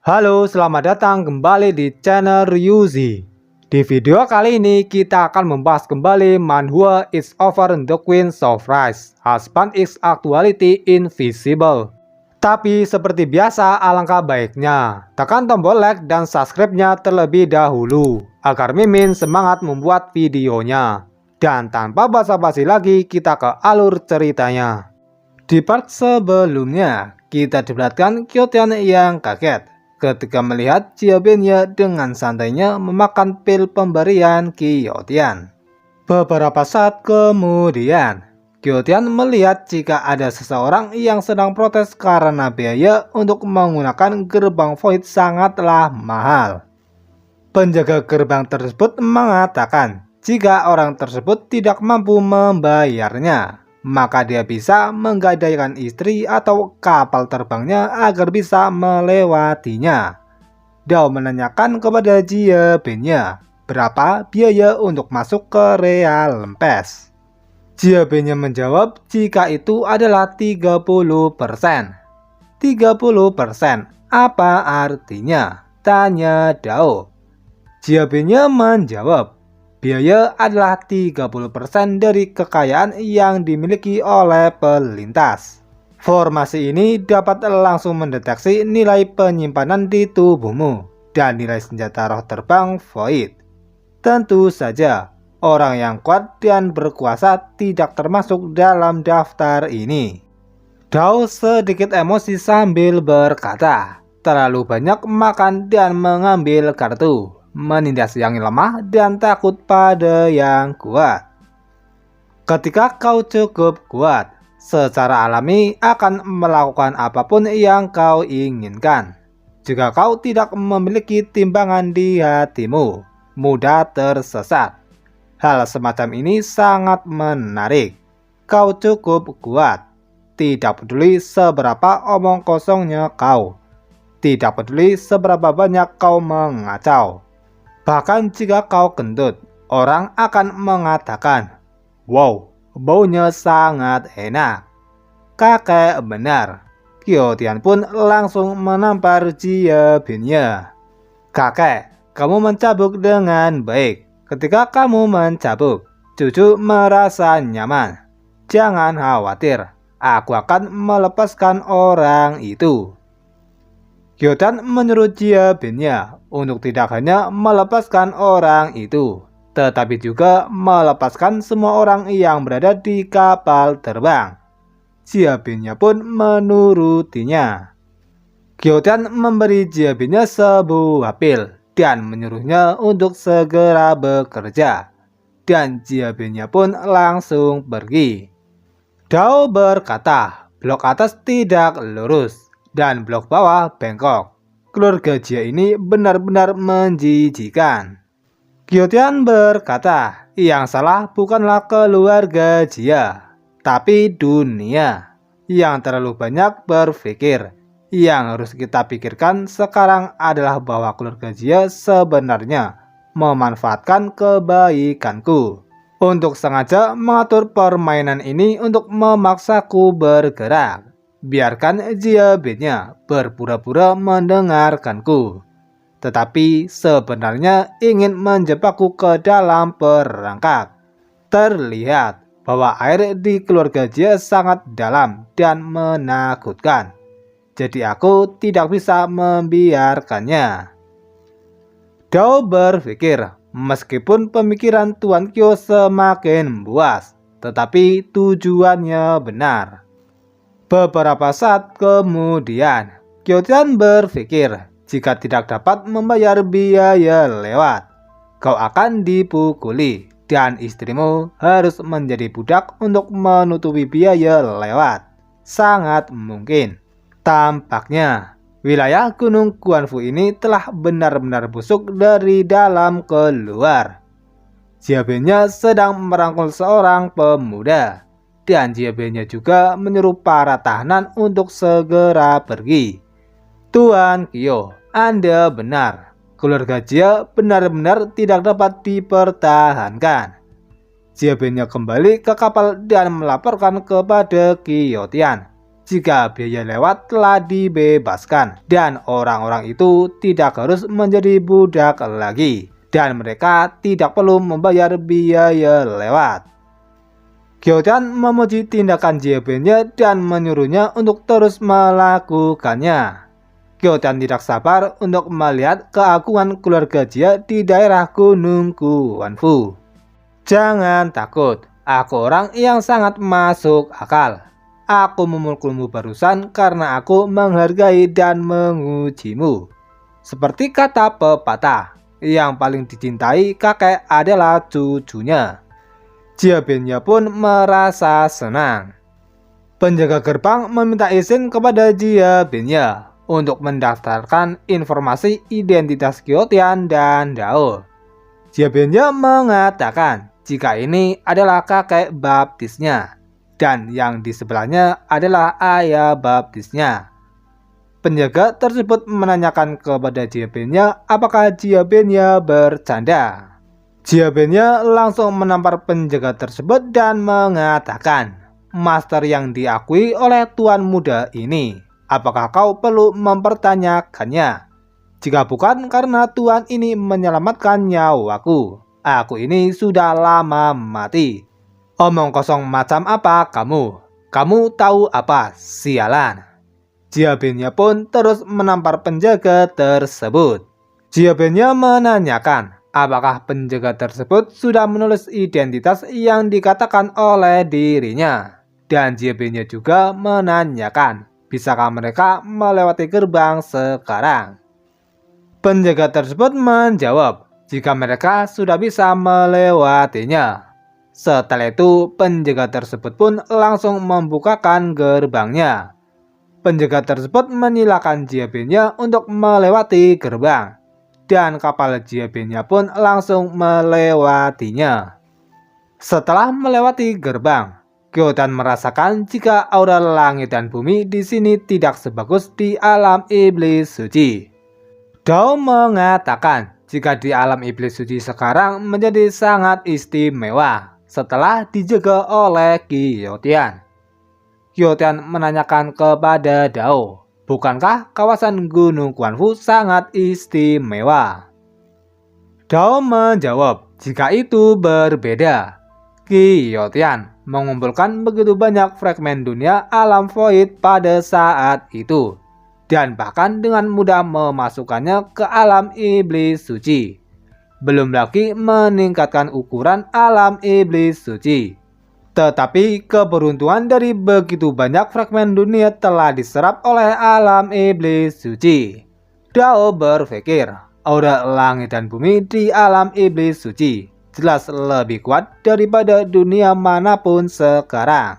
Halo, selamat datang kembali di channel Ryuzi. Di video kali ini kita akan membahas kembali manhwa Is Over the Queen of Rice, Husband is Actuality Invisible. Tapi seperti biasa alangkah baiknya tekan tombol like dan subscribe-nya terlebih dahulu agar Mimin semangat membuat videonya. Dan tanpa basa-basi lagi kita ke alur ceritanya. Di part sebelumnya kita diperlihatkan Kyotian yang kaget ketika melihat Jiabenya dengan santainya memakan pil pemberian Kyotian. Beberapa saat kemudian, Kyotian melihat jika ada seseorang yang sedang protes karena biaya untuk menggunakan gerbang void sangatlah mahal. Penjaga gerbang tersebut mengatakan jika orang tersebut tidak mampu membayarnya, maka dia bisa menggadaikan istri atau kapal terbangnya agar bisa melewatinya. Dao menanyakan kepada Jiabenya berapa biaya untuk masuk ke Real Lempes. Jiabenya menjawab jika itu adalah 30%. 30%? Apa artinya? Tanya Dao. Jiabenya menjawab, biaya adalah 30% dari kekayaan yang dimiliki oleh pelintas. Formasi ini dapat langsung mendeteksi nilai penyimpanan di tubuhmu dan nilai senjata roh terbang Void. Tentu saja, orang yang kuat dan berkuasa tidak termasuk dalam daftar ini. Dao sedikit emosi sambil berkata, terlalu banyak makan dan mengambil kartu, menindas yang lemah dan takut pada yang kuat. Ketika kau cukup kuat, secara alami akan melakukan apapun yang kau inginkan. Jika kau tidak memiliki timbangan di hatimu, mudah tersesat. Hal semacam ini sangat menarik. Kau cukup kuat. Tidak peduli seberapa omong kosongnya kau. Tidak peduli seberapa banyak kau mengacau. Bahkan jika kau gendut, orang akan mengatakan, wow, baunya sangat enak. Kakek benar. Kyotian pun langsung menampar Jiabenya. Kakek, kamu mencabuk dengan baik. Ketika kamu mencabuk, cucu merasa nyaman. Jangan khawatir, aku akan melepaskan orang itu. Kyotian menyuruh Jiabenya untuk tidak hanya melepaskan orang itu, tetapi juga melepaskan semua orang yang berada di kapal terbang. Jiabenya pun menurutinya. Kyotian memberi Jiabenya sebuah pil dan menyuruhnya untuk segera bekerja. Dan Jiabenya pun langsung pergi. Dao berkata, blok atas tidak lurus dan blok bawah bengkok. Keluarga Jia ini benar-benar menjijikan. Kyotian berkata, yang salah bukanlah keluarga Jia, tapi dunia yang terlalu banyak berpikir. Yang harus kita pikirkan sekarang adalah bahwa keluarga Jia sebenarnya memanfaatkan kebaikanku untuk sengaja mengatur permainan ini untuk memaksaku bergerak. Biarkan Jiabenya berpura-pura mendengarkanku, tetapi sebenarnya ingin menjebakku ke dalam perangkap. Terlihat bahwa air di keluarga Jia sangat dalam dan menakutkan, jadi aku tidak bisa membiarkannya. Dao berpikir, meskipun pemikiran Tuan Kyo semakin buas, tetapi tujuannya benar. Beberapa saat kemudian, Kyotian berpikir, jika tidak dapat membayar biaya lewat, kau akan dipukuli dan istrimu harus menjadi budak untuk menutupi biaya lewat. Sangat mungkin. Tampaknya, wilayah Gunung Guanfu ini telah benar-benar busuk dari dalam ke luar. Jiabenya sedang merangkul seorang pemuda. Dan Jiabenya juga menyuruh para tahanan untuk segera pergi. Tuan Kyo, Anda benar. Keluarga Jia benar-benar tidak dapat dipertahankan. Jiabenya kembali ke kapal dan melaporkan kepada Kyotian jika biaya lewat telah dibebaskan dan orang-orang itu tidak harus menjadi budak lagi dan mereka tidak perlu membayar biaya lewat. Gyotan memuji tindakan Jiebinnya dan menyuruhnya untuk terus melakukannya. Gyotan tidak sabar untuk melihat keagungan keluarga Jie di daerah Gunung Guanfu. Jangan takut, aku orang yang sangat masuk akal. Aku memukulmu barusan karena aku menghargai dan mengujimu. Seperti kata pepatah, yang paling dicintai kakek adalah cucunya. Jiebinnya pun merasa senang. Penjaga gerbang meminta izin kepada Jiebinnya untuk mendaftarkan informasi identitas Gyotian dan Dao. Jiebinnya mengatakan jika ini adalah kakek baptisnya dan yang di sebelahnya adalah ayah baptisnya. Penjaga tersebut menanyakan kepada Jiebinnya apakah Jiebinnya bercanda. Jiebinnya langsung menampar penjaga tersebut dan mengatakan, "Master yang diakui oleh tuan muda ini, apakah kau perlu mempertanyakannya? Jika bukan karena tuan ini menyelamatkan nyawaku, aku ini sudah lama mati." "Omong kosong macam apa kamu? Kamu tahu apa, sialan?" Jiebinnya pun terus menampar penjaga tersebut. Jiebinnya menanyakan apakah penjaga tersebut sudah menulis identitas yang dikatakan oleh dirinya. Dan Jiebinnya juga menanyakan, bisakah mereka melewati gerbang sekarang? Penjaga tersebut menjawab, jika mereka sudah bisa melewatinya. Setelah itu, penjaga tersebut pun langsung membukakan gerbangnya. Penjaga tersebut menyilakan Jiebinnya untuk melewati gerbang. Dan kapal Jiebinnya pun langsung melewatinya. Setelah melewati gerbang, Gyotan merasakan jika aura langit dan bumi di sini tidak sebagus di alam iblis suci. Dao mengatakan jika di alam iblis suci sekarang menjadi sangat istimewa setelah dijaga oleh Gyotian. Gyotian menanyakan kepada Dao, bukankah kawasan Gunung Guanfu sangat istimewa? Dao menjawab, jika itu berbeda. Gyotian mengumpulkan begitu banyak fragmen dunia alam void pada saat itu, dan bahkan dengan mudah memasukkannya ke alam iblis suci. Belum lagi meningkatkan ukuran alam iblis suci. Tetapi keberuntungan dari begitu banyak fragmen dunia telah diserap oleh alam iblis suci. Dao berpikir, aura langit dan bumi di alam iblis suci jelas lebih kuat daripada dunia manapun sekarang.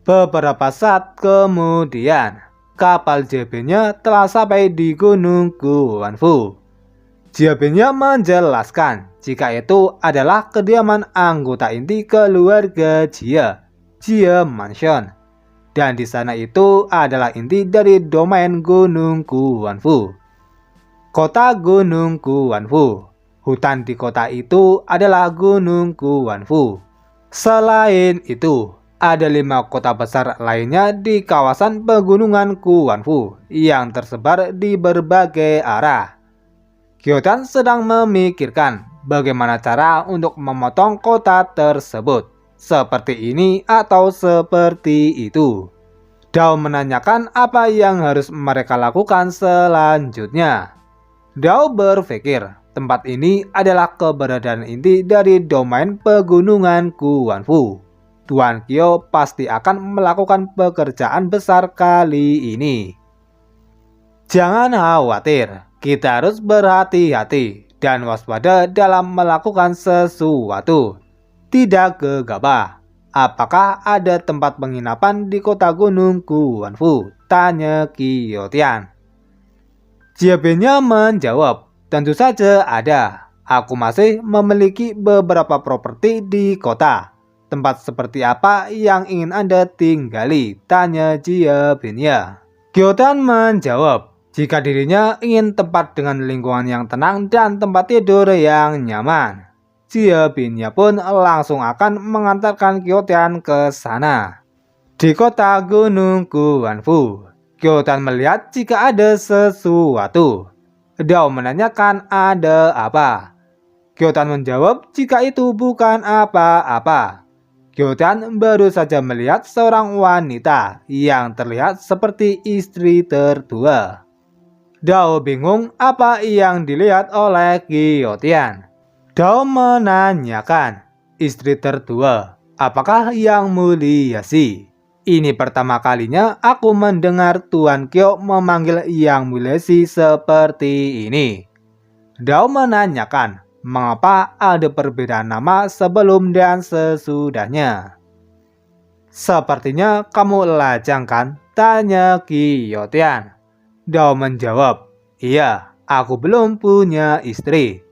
Beberapa saat kemudian, kapal Jiebinnya telah sampai di Gunung Guanfu. Jiebinnya menjelaskan jika itu adalah kediaman anggota inti keluarga Jie, Jie Mansion. Dan di sana itu adalah inti dari domain Gunung Guanfu. Kota Gunung Guanfu. Hutan di kota itu adalah Gunung Guanfu. Selain itu, ada 5 kota besar lainnya di kawasan pegunungan Guanfu yang tersebar di berbagai arah. Gyotan sedang memikirkan bagaimana cara untuk memotong kota tersebut, seperti ini atau seperti itu. Dao menanyakan apa yang harus mereka lakukan selanjutnya. Dao berpikir tempat ini adalah keberadaan inti dari domain pegunungan Guanfu. Tuan Kyo pasti akan melakukan pekerjaan besar kali ini. Jangan khawatir. Kita harus berhati-hati dan waspada dalam melakukan sesuatu. Tidak gegabah. Apakah ada tempat penginapan di kota Gunung Guanfu? Tanya Gyotian. Jiebinnya menjawab, tentu saja ada. Aku masih memiliki beberapa properti di kota. Tempat seperti apa yang ingin Anda tinggali? Tanya Jiebinnya. Gyotan menjawab, jika dirinya ingin tempat dengan lingkungan yang tenang dan tempat tidur yang nyaman. Jiebinnya pun langsung akan mengantarkan Gyotian ke sana. Di kota Gunung Guanfu, Kyotan melihat jika ada sesuatu. Dao menanyakan ada apa. Kyotan menjawab jika itu bukan apa-apa. Kyotan baru saja melihat seorang wanita yang terlihat seperti istri tertua. Dao bingung apa yang dilihat oleh Kyotan. Dao menanyakan, istri tertua, apakah yang mulia sih? Ini pertama kalinya aku mendengar Tuan Kyo memanggil Yang Mulyasi seperti ini. Dao menanyakan, mengapa ada perbedaan nama sebelum dan sesudahnya. Sepertinya kamu lajang kan? Tanya Kyotan. Dao menjawab, iya, aku belum punya istri.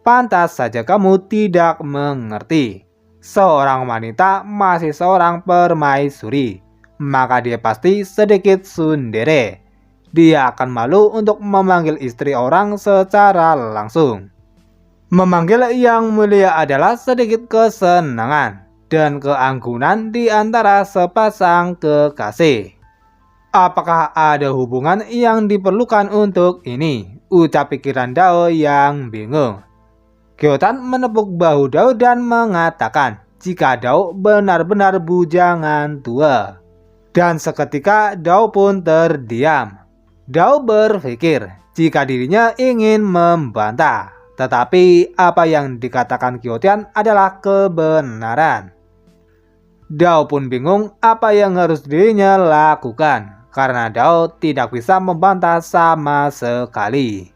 Pantas saja kamu tidak mengerti. Seorang wanita masih seorang permaisuri, maka dia pasti sedikit tsundere. Dia akan malu untuk memanggil istri orang secara langsung. Memanggil yang mulia adalah sedikit kesenangan dan keanggunan di antara sepasang kekasih. Apakah ada hubungan yang diperlukan untuk ini? Ucap pikiran Dao yang bingung. Kyotan menepuk bahu Dao dan mengatakan jika Dao benar-benar bujangan tua. Dan seketika Dao pun terdiam. Dao berpikir jika dirinya ingin membantah. Tetapi apa yang dikatakan Kyotan adalah kebenaran. Dao pun bingung apa yang harus dirinya lakukan. Karena Dao tidak bisa membantah sama sekali.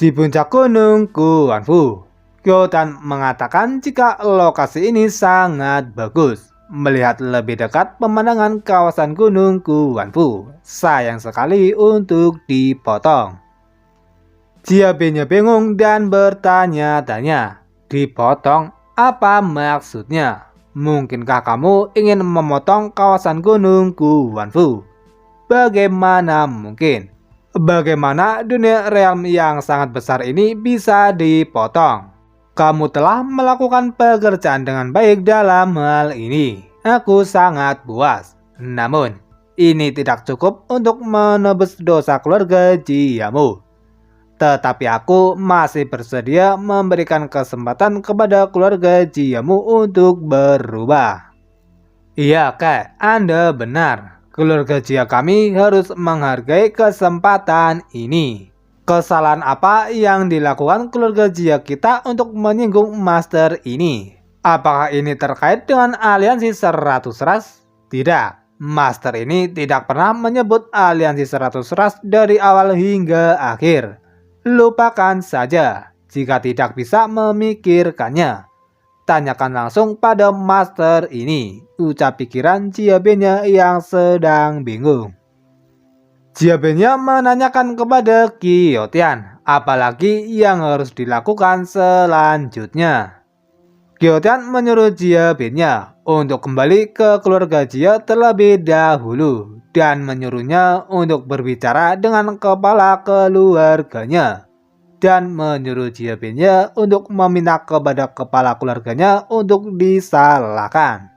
Di puncak gunung Guanfu, Kyotan mengatakan jika lokasi ini sangat bagus. Melihat lebih dekat pemandangan kawasan gunung Guanfu, sayang sekali untuk dipotong. Jiabeinya bingung dan bertanya-tanya, dipotong apa maksudnya? Mungkinkah kamu ingin memotong kawasan gunung Guanfu? Bagaimana mungkin? Bagaimana dunia realm yang sangat besar ini bisa dipotong? Kamu telah melakukan pekerjaan dengan baik dalam hal ini. Aku sangat puas. Namun, ini tidak cukup untuk menebus dosa keluarga Jiamu. Tetapi aku masih bersedia memberikan kesempatan kepada keluarga Jiamu untuk berubah. Iya, Kak, Anda benar. Keluarga Jia kami harus menghargai kesempatan ini. Kesalahan apa yang dilakukan keluarga Jia kita untuk menyinggung master ini? Apakah ini terkait dengan aliansi 100 ras? Tidak, master ini tidak pernah menyebut aliansi 100 ras dari awal hingga akhir. Lupakan saja jika tidak bisa memikirkannya. Tanyakan langsung pada master ini, ucap pikiran Jiabeinya yang sedang bingung. Jiabeinya menanyakan kepada Kyotan, apalagi yang harus dilakukan selanjutnya. Kyotan menyuruh Jiabeinya untuk kembali ke keluarga Jia terlebih dahulu dan menyuruhnya untuk berbicara dengan kepala keluarganya. Dan menyuruh Jiabeinya untuk meminta kepada kepala keluarganya untuk disalahkan.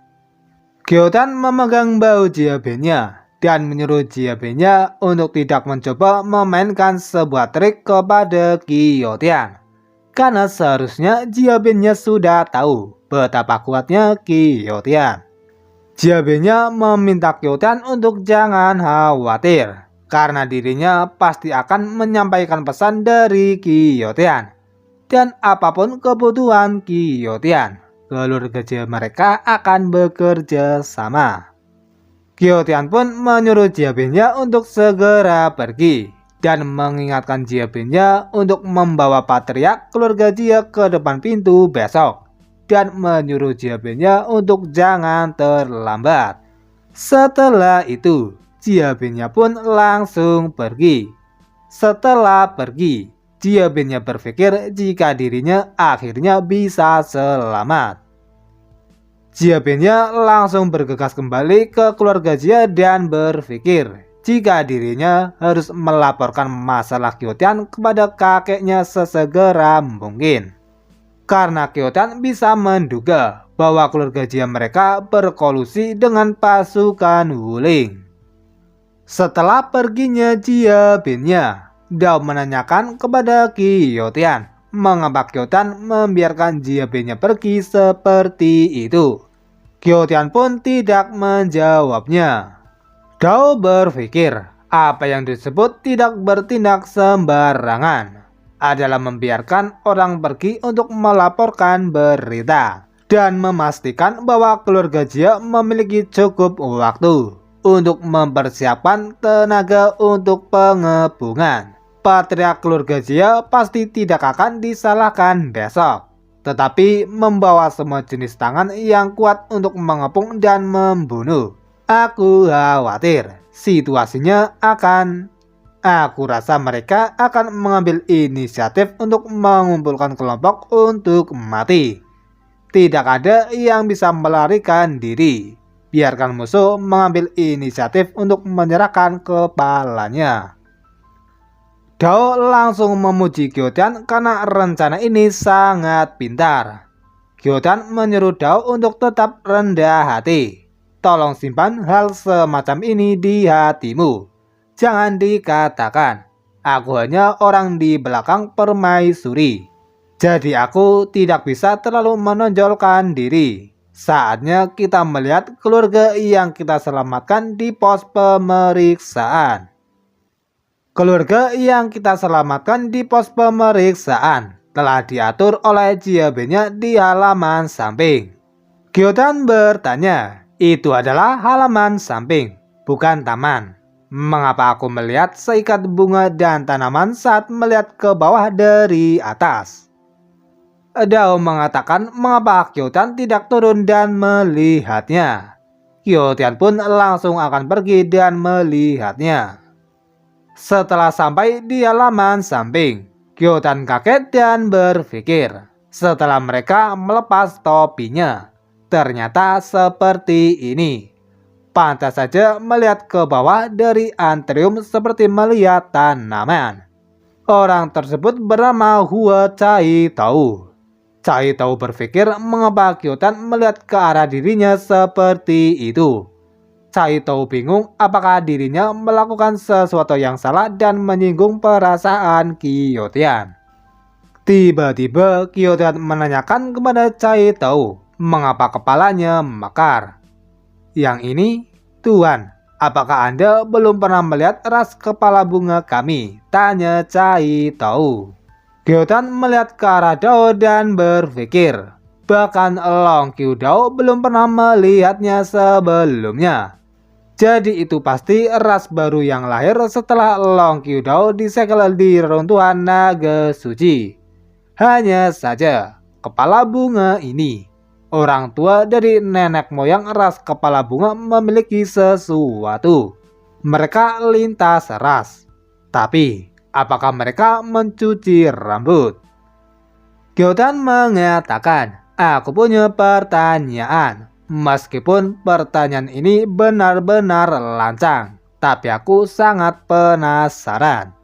Kyotan memegang bahu Jiabeinya dan menyuruh Jiabeinya untuk tidak mencoba memainkan sebuah trik kepada Kyotan. Karena seharusnya Jiabeinya sudah tahu betapa kuatnya Kyotan. Jiabeinya meminta Kyotan untuk jangan khawatir. Karena dirinya pasti akan menyampaikan pesan dari Kyotan. Dan apapun kebutuhan Kyotan, keluarga Jia mereka akan bekerja sama. Kyotan pun menyuruh Jiabeinya untuk segera pergi. Dan mengingatkan Jiabeinya untuk membawa patriark keluarga Jia ke depan pintu besok. Dan menyuruh Jiabeinya untuk jangan terlambat. Setelah itu, Jiabeinya pun langsung pergi. Setelah pergi, Jiabeinya berpikir jika dirinya akhirnya bisa selamat. Jiabeinya langsung bergegas kembali ke keluarga Jia dan berpikir jika dirinya harus melaporkan masalah Kyotan kepada kakeknya sesegera mungkin. Karena Kyotan bisa menduga bahwa keluarga Jia mereka berkolusi dengan pasukan Wuling. Setelah perginya Jia Binnya, Dao menanyakan kepada Qiuetian mengapa Qiuetian membiarkan Jia Binnya pergi seperti itu. Qiuetian pun tidak menjawabnya. Dao berpikir apa yang disebut tidak bertindak sembarangan adalah membiarkan orang pergi untuk melaporkan berita dan memastikan bahwa keluarga Jia memiliki cukup waktu untuk mempersiapkan tenaga untuk pengepungan. Patriark keluarga Jia pasti tidak akan disalahkan besok, tetapi membawa semua jenis tangan yang kuat untuk mengepung dan membunuh. Aku khawatir situasinya Aku rasa mereka akan mengambil inisiatif untuk mengumpulkan kelompok untuk mati. Tidak ada yang bisa melarikan diri. Biarkan musuh mengambil inisiatif untuk menyerahkan kepalanya. Dao langsung memuji Qiuetian karena rencana ini sangat pintar. Qiuetian menyuruh Dao untuk tetap rendah hati. Tolong simpan hal semacam ini di hatimu. Jangan dikatakan, aku hanya orang di belakang permaisuri. Jadi aku tidak bisa terlalu menonjolkan diri. Saatnya kita melihat keluarga yang kita selamatkan di pos pemeriksaan. Keluarga yang kita selamatkan di pos pemeriksaan telah diatur oleh Jia Binnya di halaman samping. Qiuetian bertanya, itu adalah halaman samping, bukan taman. Mengapa aku melihat seikat bunga dan tanaman saat melihat ke bawah dari atas? Dao mengatakan mengapa Qiuetian tidak turun dan melihatnya. Qiuetian pun langsung akan pergi dan melihatnya. Setelah sampai di halaman samping, Qiuetian kaget dan berpikir. Setelah mereka melepas topinya, ternyata seperti ini. Pantas saja melihat ke bawah dari antrium seperti melihat tanaman. Orang tersebut bernama Hua Cai Tao. Cai Tao berpikir mengapa Qiuetian melihat ke arah dirinya seperti itu. Cai Tao bingung apakah dirinya melakukan sesuatu yang salah dan menyinggung perasaan Qiuetian. Tiba-tiba Qiuetian menanyakan kepada Cai Tao mengapa kepalanya mekar. Yang ini, Tuan, apakah Anda belum pernah melihat ras kepala bunga kami? Tanya Cai Tao. Qiuetian melihat ke arah Dao dan berpikir, bahkan Long Qiu Dao belum pernah melihatnya sebelumnya. Jadi itu pasti ras baru yang lahir setelah Long Qiu Dao disegel di reruntuhan naga suci. Hanya saja, kepala bunga ini, orang tua dari nenek moyang ras kepala bunga memiliki sesuatu. Mereka lintas ras. Tapi, apakah mereka mencuci rambut? Qiuetian mengatakan, aku punya pertanyaan. Meskipun pertanyaan ini benar-benar lancang, tapi aku sangat penasaran.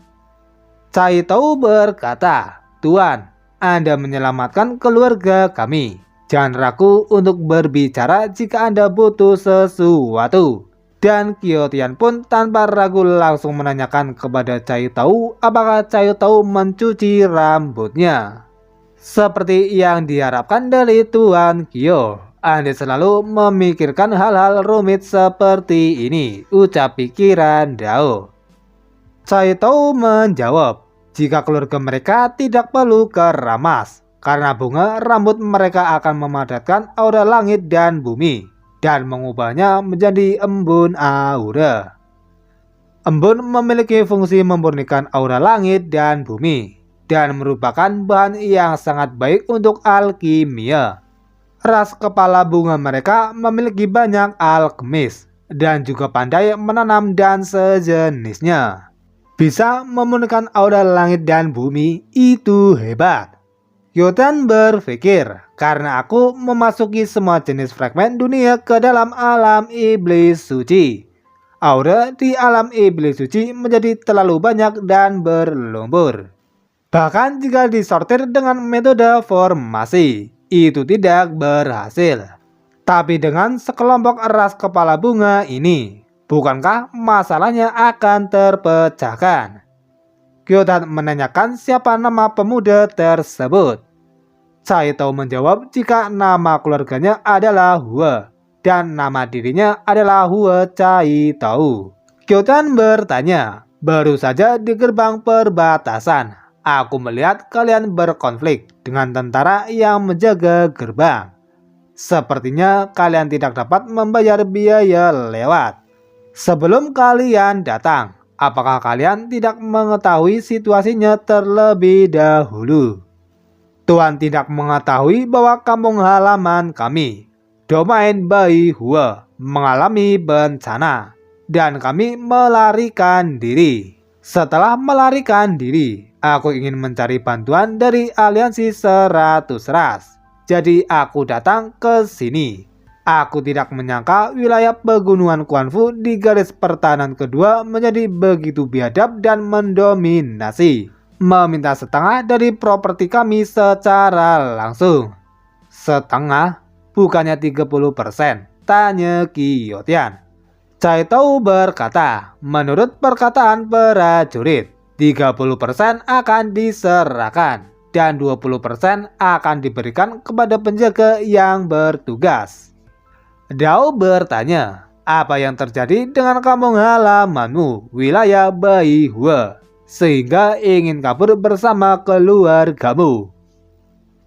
Cai Tao berkata, Tuan, Anda menyelamatkan keluarga kami. Jangan ragu untuk berbicara jika Anda butuh sesuatu. Dan Qiuetian pun tanpa ragu langsung menanyakan kepada Cai Tao apakah Cai Tao mencuci rambutnya. Seperti yang diharapkan dari Tuan Qiu, Anda selalu memikirkan hal-hal rumit seperti ini, ucap pikiran Dao. Cai Tao menjawab, jika keluarga mereka tidak perlu keramas. Karena bunga rambut mereka akan memadatkan aura langit dan bumi dan mengubahnya menjadi embun aura. Embun memiliki fungsi memurnikan aura langit dan bumi dan merupakan bahan yang sangat baik untuk alkimia. Ras kepala bunga mereka memiliki banyak alkemis dan juga pandai menanam dan sejenisnya. Bisa memurnikan aura langit dan bumi, itu hebat. Qiuetian berpikir, karena aku memasuki semua jenis fragmen dunia ke dalam alam iblis suci. Aura di alam iblis suci menjadi terlalu banyak dan berlumpur. Bahkan jika disortir dengan metode formasi, itu tidak berhasil. Tapi dengan sekelompok ras kepala bunga ini, bukankah masalahnya akan terpecahkan? Kyodan menanyakan siapa nama pemuda tersebut. Caitau menjawab jika nama keluarganya adalah Hue dan nama dirinya adalah Hue Caitau. Kyodan bertanya, baru saja di gerbang perbatasan, aku melihat kalian berkonflik dengan tentara yang menjaga gerbang. Sepertinya kalian tidak dapat membayar biaya lewat. Sebelum kalian datang, apakah kalian tidak mengetahui situasinya terlebih dahulu? Tuan tidak mengetahui bahwa kampung halaman kami, domain Bai Hue, mengalami bencana. Dan kami melarikan diri. Setelah melarikan diri, aku ingin mencari bantuan dari aliansi 100 ras. Jadi aku datang ke sini. Aku tidak menyangka wilayah pegunungan Quanfu di garis pertahanan kedua menjadi begitu biadab dan mendominasi. Meminta setengah dari properti kami secara langsung. Setengah? Bukannya 30%? Tanya Qiotian. Caitau berkata, menurut perkataan prajurit, 30% akan diserahkan dan 20% akan diberikan kepada penjaga yang bertugas. Dao bertanya, apa yang terjadi dengan kampung halamanmu, wilayah Bai Hue, sehingga ingin kabur bersama keluargamu?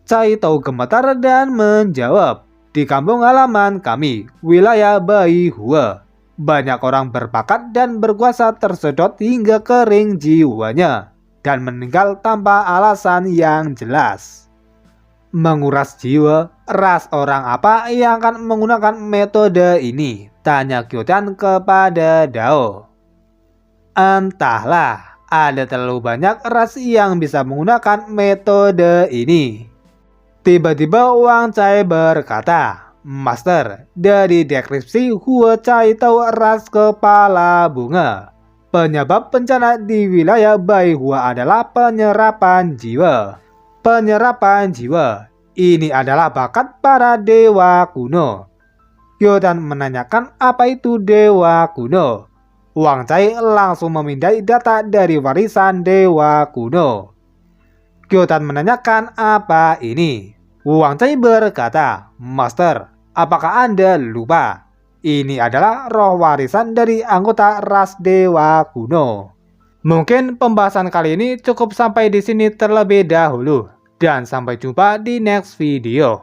Caitau gemetar dan menjawab, di kampung halaman kami, wilayah Bai Hue, banyak orang berbakat dan berkuasa tersedot hingga kering jiwanya dan meninggal tanpa alasan yang jelas. Menguras jiwa, ras orang apa yang akan menggunakan metode ini? Tanya Qiotian kepada Dao. Entahlah, ada terlalu banyak ras yang bisa menggunakan metode ini. Tiba-tiba Wang Cai berkata, Master, dari deskripsi Hue Caitau ras kepala bunga, penyebab bencana di wilayah Bai Hue adalah penyerapan jiwa. Penyerapan jiwa, ini adalah bakat para dewa kuno. Qiodan menanyakan apa itu dewa kuno. Wang Cai langsung memindai data dari warisan dewa kuno. Qiodan menanyakan apa ini. Wang Cai berkata, Master, apakah Anda lupa? Ini adalah roh warisan dari anggota ras dewa kuno. Mungkin pembahasan kali ini cukup sampai di sini terlebih dahulu. Dan sampai jumpa di next video.